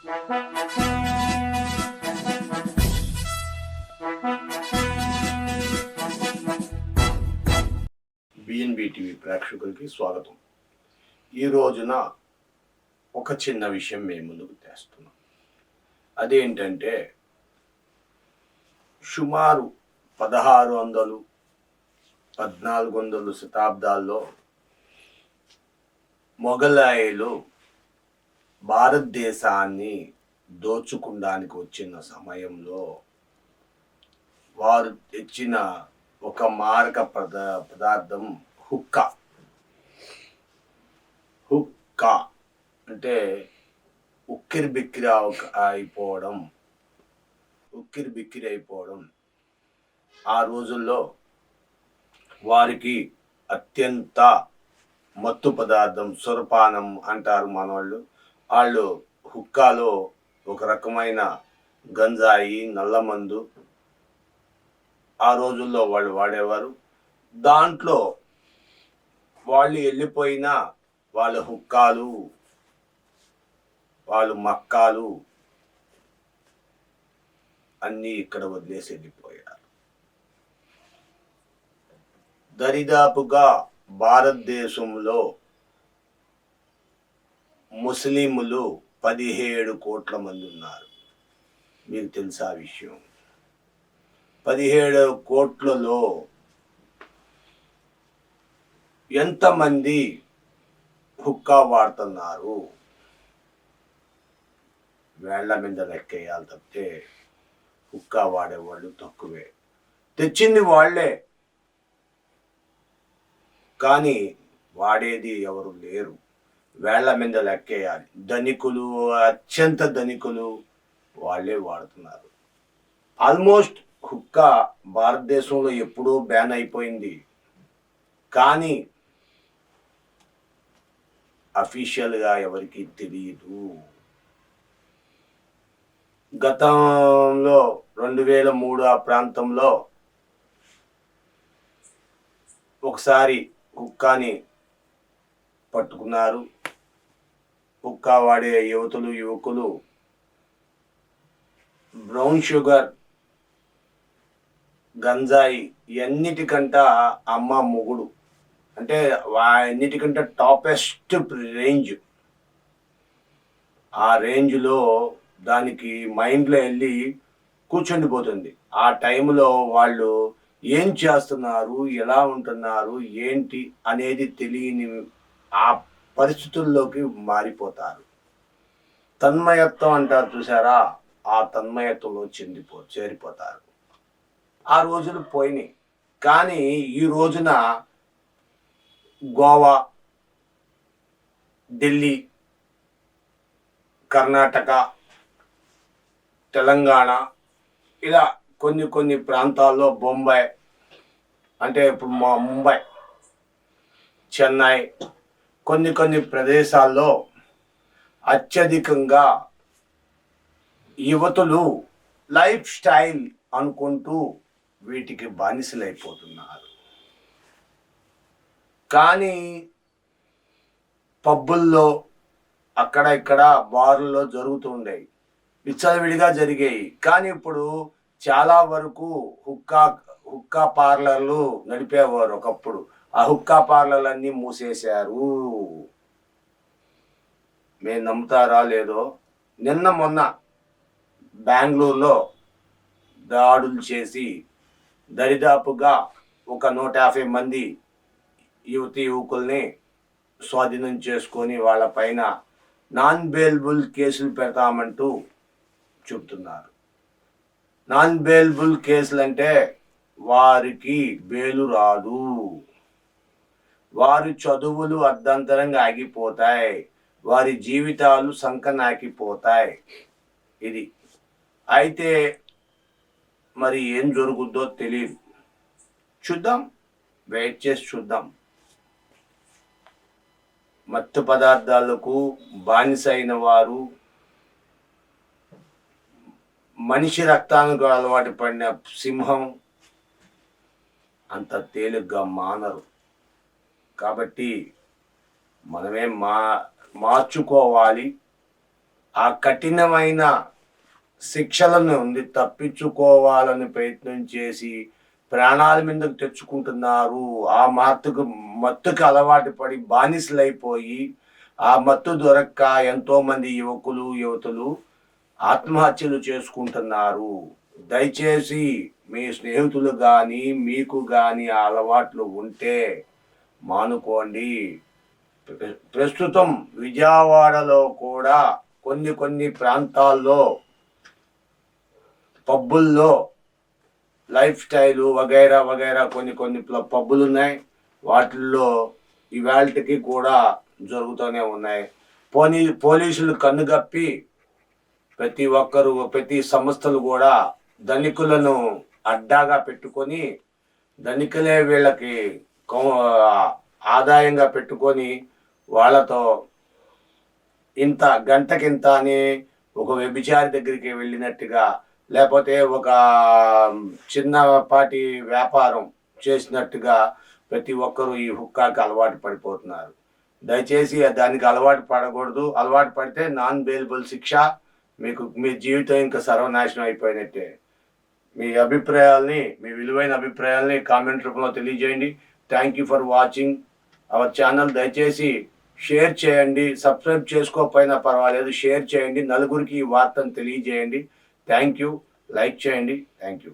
BNB TV ప్రేక్షకులకి స్వాగతం. ఈ రోజున ఒక చిన్న విషయం మేము ముందుకు తెస్తున్నాం. అదేంటంటే సుమారు 1600, 1400 శతాబ్దాల్లో మొఘలాయిలు భారతదేశాన్ని దోచుకోవడానికి వచ్చిన సమయంలో వారు తెచ్చిన ఒక మారక పదార్థం హుక్కా. హుక్కా అంటే ఉక్కిరి బిక్కిరి అయిపోవడం. ఆ రోజుల్లో వారికి అత్యంత మత్తు పదార్థం, సురపానం అంటారు మనవాళ్ళు. వాళ్ళు హుక్కాలో ఒక రకమైన గంజాయి, నల్లమందు ఆ రోజుల్లో వాళ్ళు వాడేవారు. దాంట్లో వాళ్ళు వెళ్ళిపోయిన వాళ్ళ హుక్కాలు, వాళ్ళు మక్కాలు అన్నీ ఇక్కడ వదిలేసి వెళ్ళిపోయారు. దరిదాపుగా భారతదేశంలో ముస్లింలు 17 కోట్ల మంది ఉన్నారు. మీకు తెలుసా విషయం? 17 కోట్లలో ఎంతమంది హుక్కా వాడుతున్నారు? వేళ్ల మీద లెక్కేయాలి తప్పితే హుక్కా వాడేవాళ్ళు తక్కువే. తెచ్చింది వాళ్లే, కానీ వాడేది ఎవరు లేరు. వేళ్ల మీద లెక్కేయాలి. ధనికులు, అత్యంత ధనికులు వాళ్ళే వాడుతున్నారు. ఆల్మోస్ట్ హుక్కా భారతదేశంలో ఎప్పుడూ బ్యాన్ అయిపోయింది, కానీ అఫీషియల్గా ఎవరికి తెలియదు. గతంలో 2003 ఆ ప్రాంతంలో ఒకసారి హుక్కాని పట్టుకున్నారు. హుక్కా వాడే యువకులు బ్రౌన్ షుగర్, గంజాయి ఎన్నిటికంట అమ్మ మొగుడు, అంటే అన్నిటికంటే టాపెస్ట్ రేంజ్. ఆ రేంజ్లో దానికి మైండ్లో వెళ్ళి కూర్చుండిపోతుంది. ఆ టైంలో వాళ్ళు ఏం చేస్తున్నారు, ఎలా ఉంటున్నారు, ఏంటి అనేది తెలియని ఆ పరిస్థితుల్లోకి మారిపోతారు. తన్మయత్వం అంటారు చూసారా, ఆ తన్మయత్వంలో చేరిపోతారు. ఆ రోజులు పోయినాయి. కానీ ఈ రోజున గోవా, ఢిల్లీ, కర్ణాటక, తెలంగాణ ఇలా కొన్ని ప్రాంతాల్లో, బొంబాయి అంటే ఇప్పుడు ముంబై, చెన్నై, కొన్ని ప్రదేశాల్లో అత్యధికంగా యువతులు లైఫ్ స్టైల్ అనుకుంటూ వీటికి బానిసలైపోతున్నారు. కానీ పబ్బుల్లో, అక్కడ ఇక్కడ బార్లలో జరుగుతుండేవి, విచ్చలవిడిగా జరిగాయి. కానీ ఇప్పుడు చాలా వరకు హుక్కా పార్లర్లు నడిపేవారు ఒకప్పుడు. ఆ హుక్కా పార్లర్లన్నీ మూసేశారు. మీరు నమ్ముతారా లేదో, మొన్న బెంగళూరులో దాడులు చేసి దరిదాపుగా ఒక 150 మంది యువకుల్ని స్వాధీనం చేసుకొని వాళ్ళ పైన నాన్ బెయిలబుల్ కేసులు పెడతామంటూ చెప్తున్నారు. నాన్ బెయిలబుల్ కేసులు అంటే వారికి బెయిలు రాదు, వారి చదువులు అర్ధంతరంగా ఆగిపోతాయి, వారి జీవితాలు సంకనాకిపోతాయి. ఇది అయితే మరి ఏం జరుగుద్దో తెలియదు. చూద్దాం, వెయిట్ చేసి చూద్దాం. మత్తు పదార్థాలకు బానిసైన వారు మనిషి రక్తానికి అలవాటు పడిన సింహం అంత తేలిగ్గా మానరు. కాబట్టి మనమే మార్చుకోవాలి. ఆ కఠినమైన శిక్షల నుండి తప్పించుకోవాలని ప్రయత్నం చేసి ప్రాణాల మీదకు తెచ్చుకుంటున్నారు. ఆ మత్తుకు అలవాటు పడి బానిసలైపోయి ఆ మత్తు దొరక్క ఎంతోమంది యువకులు యువతులు ఆత్మహత్యలు చేసుకుంటున్నారు. దయచేసి మీ స్నేహితులు కానీ మీకు కానీ ఆ అలవాట్లు ఉంటే మానుకోండి. ప్రస్తుతం విజయవాడలో కూడా కొన్ని ప్రాంతాల్లో పబ్బుల్లో లైఫ్ స్టైలు వగైరా వగైరా కొన్ని పబ్బులు ఉన్నాయి. వాటిల్లో ఇవాళకి కూడా జరుగుతూనే ఉన్నాయి. పోలీసులు కన్నుగప్పి ప్రతి సంస్థలు కూడా ధనికులను అడ్డాగా పెట్టుకొని ధనికులే వీళ్ళకి ఆదాయంగా పెట్టుకొని వాళ్ళతో ఇంత గంటకింత అని ఒక వ్యభిచారి దగ్గరికి వెళ్ళినట్టుగా, లేకపోతే ఒక చిన్నపాటి వ్యాపారం చేసినట్టుగా ప్రతి ఒక్కరూ ఈ హుక్కాకి అలవాటు పడిపోతున్నారు. దయచేసి దానికి అలవాటు పడకూడదు. అలవాటు పడితే నాన్ బెయిలబుల్ శిక్ష. మీ జీవితం ఇంకా సర్వనాశనం అయిపోయినట్టే. మీ విలువైన అభిప్రాయాల్ని కామెంట్ రూపంలో తెలియజేయండి. Thank you for watching our channel. దయచేసి షేర్ చేయండి. సబ్స్క్రైబ్ చేసుకోకపోయినా పర్వాలేదు, షేర్ చేయండి. నలుగురికి ఈ వార్తను తెలియజేయండి. Thank you. లైక్ చేయండి. Thank you.